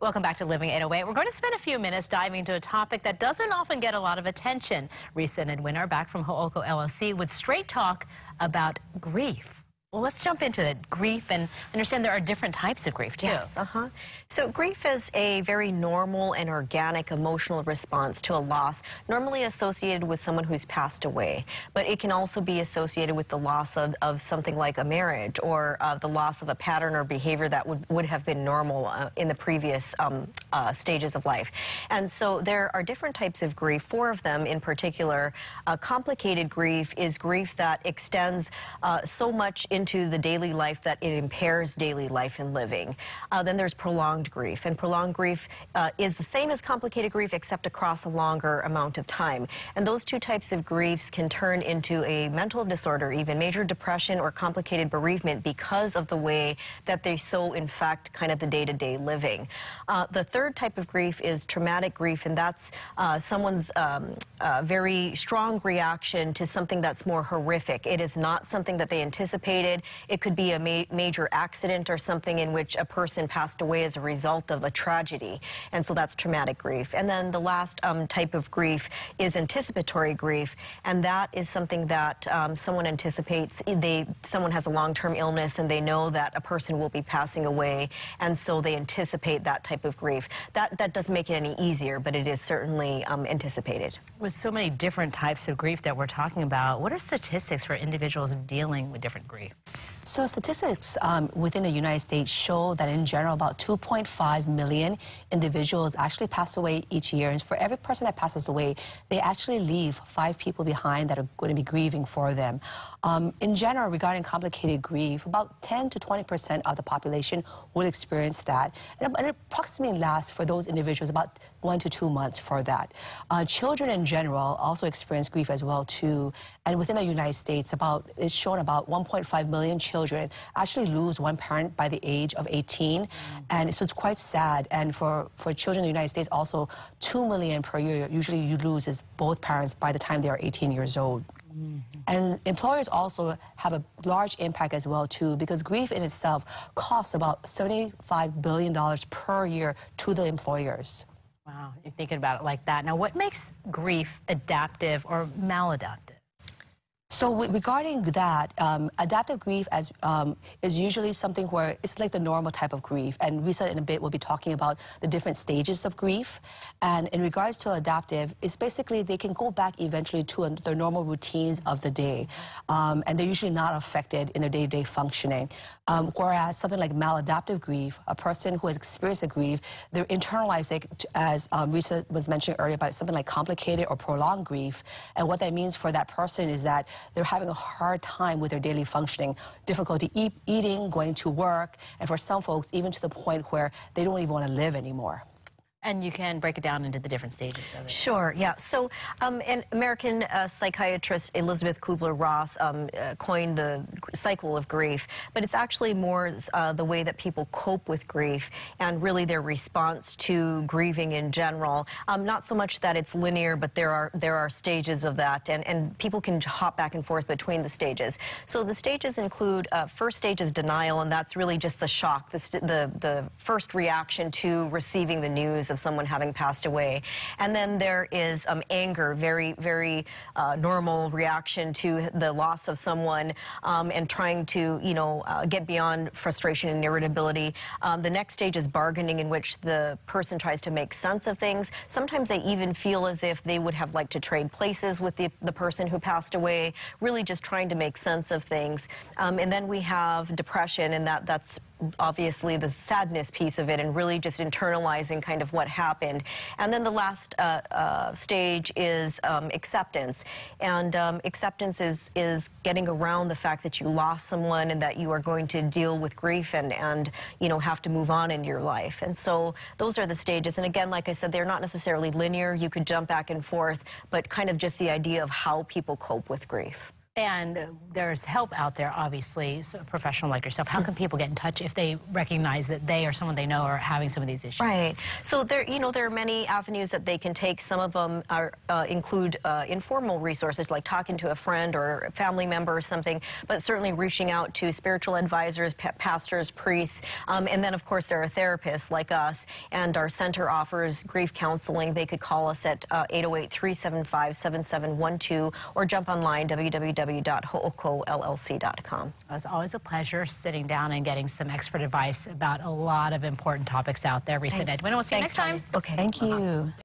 Welcome back to Living 808. We're going to spend a few minutes diving into a topic that doesn't often get a lot of attention. Risa and Edwin are back from Ho'oko LLC with straight talk about grief. Well, let's jump into it. Grief, and understand there are different types of grief, too. Yes, So grief is a very normal and organic emotional response to a loss, normally associated with someone who's passed away. But it can also be associated with the loss of something like a marriage, or the loss of a pattern or behavior that would have been normal in the previous stages of life. And so there are different types of grief, 4 of them in particular. Complicated grief is grief that extends so much into the daily life that it impairs daily life and living. Then there's prolonged grief, and prolonged grief is the same as complicated grief except across a longer amount of time. And those 2 types of griefs can turn into a mental disorder, even major depression or complicated bereavement, because of the way that they so infect kind of the day-to-day living. The 3rd type of grief is traumatic grief, and that's someone's very strong reaction to something that's more horrific. It is not something that they anticipated. It could be a major accident or something in which a person passed away as a result of a tragedy, and so that's traumatic grief. And then the last type of grief is anticipatory grief, and that is something that someone anticipates. Someone has a long-term illness and they know that a person will be passing away, and so they anticipate that type of grief. That doesn't make it any easier, but it is certainly anticipated. With so many different types of grief that we're talking about, what are statistics for individuals dealing with different grief? So statistics within the United States show that in general about 2.5 million individuals actually pass away each year. And for every person that passes away, they actually leave 5 people behind that are going to be grieving for them. In general, regarding complicated grief, about 10 to 20% of the population will experience that. And it approximately lasts for those individuals about 1 to 2 months for that. Children in general also experience grief as well too. And within the United States, it's shown about 1.5 million children actually lose one parent by the age of 18. And so it's quite sad. And for children in the United States, also 2 million per year usually you lose both parents by the time they are 18 years old. And employers also have a large impact as well too, because grief in itself costs about $75 billion per year to the employers. Wow, you're thinking about it like that. Now, what makes grief adaptive or maladaptive? So regarding that, adaptive grief is usually something where it's like the normal type of grief. And Risa in a bit will be talking about the different stages of grief. And in regards to adaptive, it's basically they can go back eventually to their normal routines of the day. And they're usually not affected in their day-to-day functioning. Whereas something like maladaptive grief, a person who has experienced a grief, they're internalizing it, as Risa was mentioning earlier, about something like complicated or prolonged grief. And what that means for that person is that they're having a hard time with their daily functioning, difficulty eating, going to work, and for some folks, even to the point where they don't even want to live anymore. And you can break it down into the different stages of it. Sure, yeah. So an American psychiatrist, Elizabeth Kubler-Ross, coined the cycle of grief, but it's actually more the way that people cope with grief and really their response to grieving in general. Not so much that it's linear, but there are stages of that, and people can hop back and forth between the stages. So the stages include, first stage is denial, and that's really just the shock, the first reaction to receiving the news of someone having passed away. And then there is anger, very, very normal reaction to the loss of someone, and trying to, get beyond frustration and irritability. The next stage is bargaining, in which the person tries to make sense of things. Sometimes they even feel as if they would have liked to trade places with the person who passed away, really just trying to make sense of things. And then we have depression, and that's obviously the sadness piece of it, and really just internalizing kind of what happened. And then the last stage is acceptance. And acceptance is getting around the fact that you lost someone and that you are going to deal with grief and have to move on in your life. And so those are the stages. And again, like I said, they're not necessarily linear. You could jump back and forth, but kind of just the idea of how people cope with grief. And there's help out there, obviously, so a professional like yourself. How can people get in touch if they recognize that they or someone they know are having some of these issues? Right. So there are many avenues that they can take. Some of them include informal resources like talking to a friend or a family member or something, but certainly reaching out to spiritual advisors, pastors, priests, and then of course there are therapists like us, and our center offers grief counseling. They could call us at 808-375-7712 or jump online, www.ho'okollc.com. It's always a pleasure sitting down and getting some expert advice about a lot of important topics out there. Risa Edwin, we'll see you next time. Okay. Thank you.